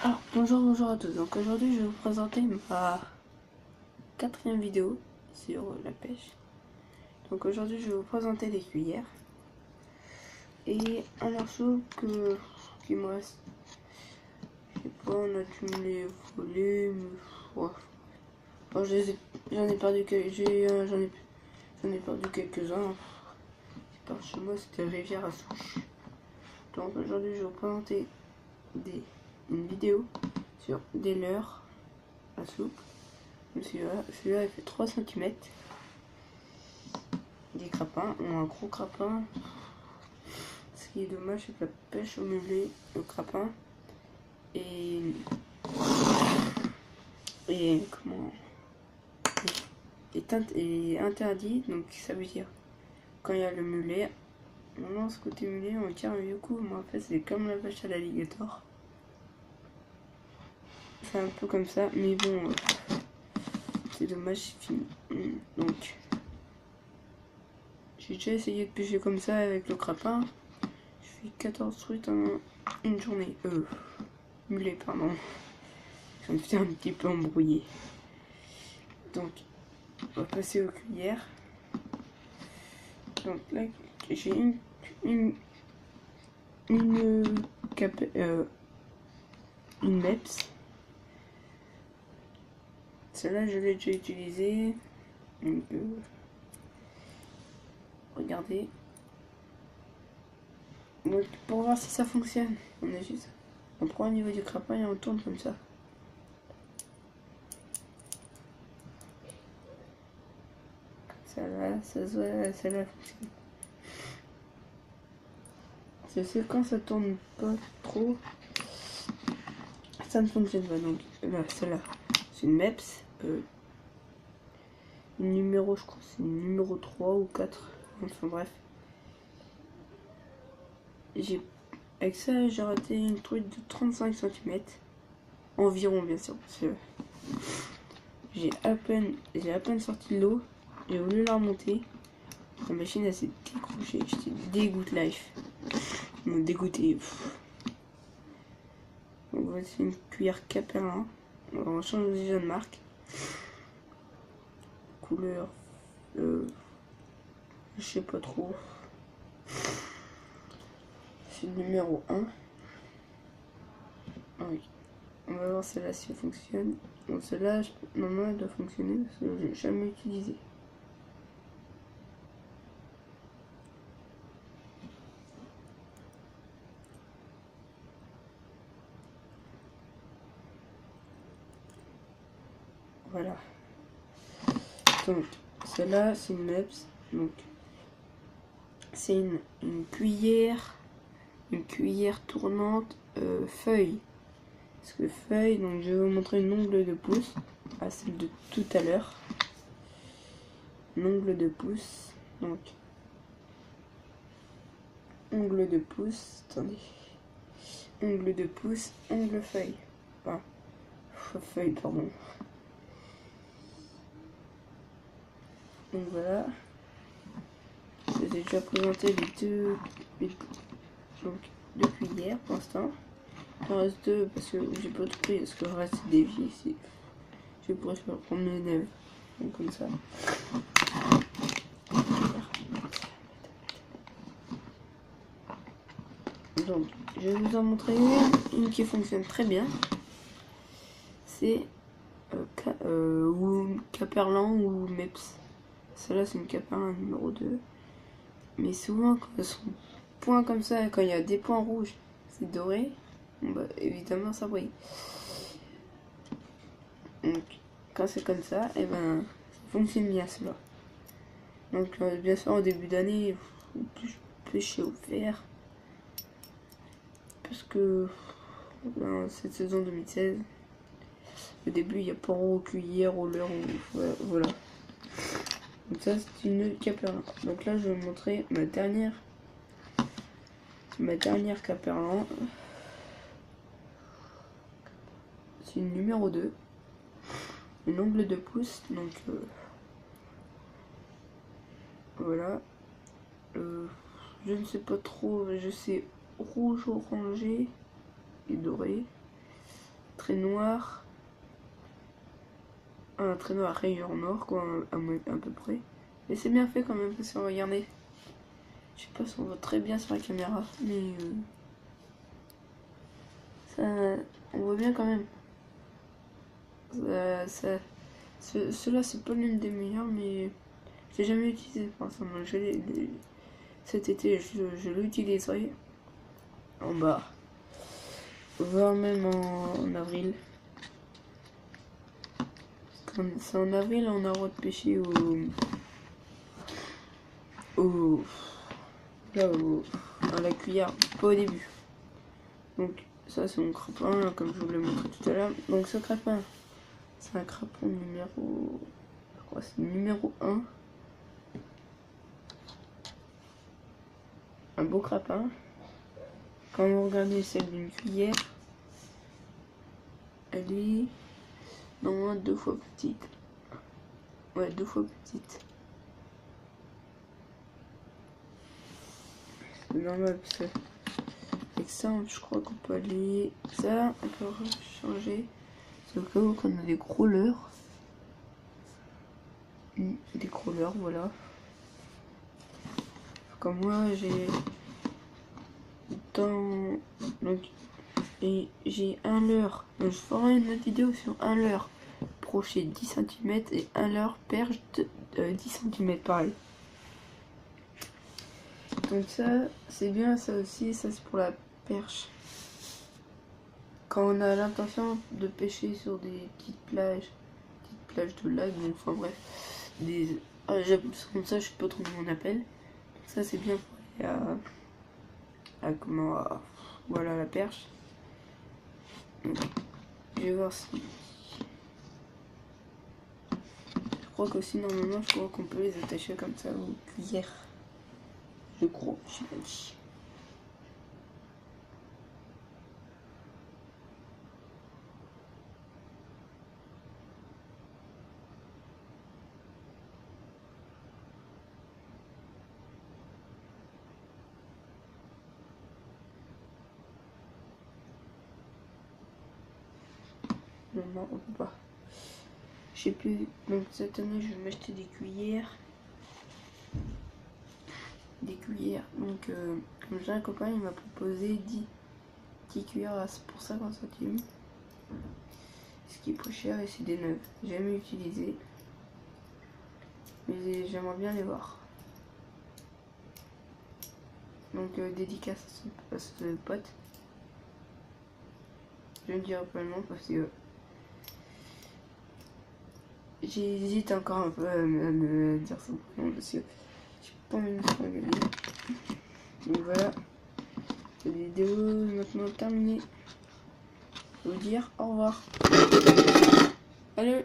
Alors bonjour à tous, donc aujourd'hui je vais vous présenter ma quatrième vidéo sur la pêche. Donc aujourd'hui je vais vous présenter des cuillères et un morceau qui me reste, je sais pas, on a cumulé volume, ouais. Bon, j'en ai perdu j'en ai perdu quelques-uns. C'est par chez moi, c'était Rivière à Souche. Donc aujourd'hui je vais vous présenter une vidéo sur des leurres à soupe. Celui-là il fait 3 cm. Des crapins, ou un gros crapin. Ce qui est dommage, c'est que la pêche au mulet, au crapin, est comment est interdit. Donc ça veut dire quand il y a le mulet, on lance côté mulet, on tire un vieux coup, mais en fait c'est comme la pêche à l'alligator. C'est un peu comme ça, mais bon, c'est dommage, c'est fini. Donc j'ai déjà essayé de pêcher comme ça avec le crapin. Je fais 14 truites en une journée. Mulet, pardon. Je me suis un petit peu embrouillé. Donc, on va passer aux cuillères. Donc là, j'ai une MEPS. Celle-là, je l'ai déjà utilisée. Donc, regardez. Donc, pour voir si ça fonctionne, on a juste. On prend au niveau du crapin et on tourne comme ça. Celle-là fonctionne. C'est quand ça tourne pas trop, ça ne fonctionne pas. Donc là, celle-là, c'est une MEPS. Numéro, je crois, c'est numéro 3 ou 4. Enfin bref. Avec ça, j'ai raté une truite de 35 cm. Environ, bien sûr. Parce que j'ai à peine sorti de l'eau. J'ai voulu la remonter. La machine, elle s'est décrochée. J'étais dégoûté life. Ils m'ont dégoûté. Donc voici une cuillère Caperlin. On change déjà de marque. Couleur, je sais pas trop. C'est le numéro 1. Ah oui. On va voir celle-là si elle fonctionne. Donc celle-là, normalement elle doit fonctionner parce que je l'ai jamais utilisée. Voilà. Donc celle-là c'est une MEPS. Donc c'est une cuillère tournante feuille. Parce que feuille, donc je vais vous montrer une ongle de pouce à celle de tout à l'heure. Une ongle de pouce. Donc ongle de pouce, attendez. Ongle de pouce, ongle feuille. Enfin, feuille, pardon. Donc voilà. J'ai déjà présenté deux cuillères pour l'instant. Il en reste deux parce que j'ai pas tout pris parce que le reste c'est dévié ici. Je pourrais faire prendre mes lèvres. Donc comme ça. Donc je vais vous en montrer une qui fonctionne très bien. C'est Caperlin ou MEPS. Celle-là c'est une Caperlin numéro 2. Mais souvent quand elles sont points comme ça, quand il y a des points rouges, c'est doré. Bon, bah, évidemment ça brille. Donc quand c'est comme ça, et ben ça fonctionne bien cela. Donc bien sûr au début d'année, plus pêcher au fer. Parce que dans cette saison 2016, au début il y a pas aux cuillères, aux leurres, voilà. Donc ça c'est une Caperlin. Donc là je vais vous montrer ma dernière Caperlin. C'est une numéro 2. Une ongle de pouce. Donc voilà. Je ne sais pas trop, je sais rouge, orangé et doré. trait noir. Un trait noir rayure noir, quoi, à peu près. Mais c'est bien fait quand même, parce que regardez. Je sais pas si on voit très bien sur la caméra, mais ça, on voit bien quand même. Cela c'est pas l'une des meilleures, mais j'ai jamais utilisé. Enfin, cet été, je l'utiliserai en bas, voire même en avril. C'est en avril, on a le droit de pêcher à la cuillère, pas au début. Donc ça c'est mon crapin, comme je vous l'ai montré tout à l'heure. Donc ce crapin, c'est un crapon numéro, je crois c'est numéro 1. Un beau crapin. Quand vous regardez celle d'une cuillère, elle est normalement 2 fois petite. Ouais, 2 fois petite. C'est normal parce que avec ça, je crois qu'on peut aller. Ça, on peut changer. C'est au cas où on a des crawlers. Des crawlers, voilà. Comme moi, j'ai donc j'ai un leurre. Donc, je ferai une autre vidéo sur un leurre brochet 10 cm et un leurre perche de 10 cm pareil. Donc ça c'est bien, ça aussi, ça c'est pour la perche. Quand on a l'intention de pêcher sur des petites plages de lac, donc enfin bref, comme ça je sais pas trop comment on appelle. Donc ça c'est bien pour aller voilà la perche. Donc, je vais voir si. Je crois qu'aussi normalement je crois qu'on peut les attacher comme ça aux cuillères. Je crois, je sais pas dit. Non, on peut pas. Je sais plus. Donc cette année, je vais m'acheter des cuillères. Donc, comme j'ai un copain, il m'a proposé 10 cuillères pour 50 centimes. Ce qui est pas cher et c'est des neuves. J'ai jamais utilisé. Mais j'aimerais bien les voir. Donc, dédicace à ce pote. Je ne dirai pas le nom parce que j'hésite encore un peu à me dire son prénom parce que j'ai pas envie de me faire engueuler. Donc voilà, cette vidéo est maintenant terminée. Je vais vous dire au revoir. Allez.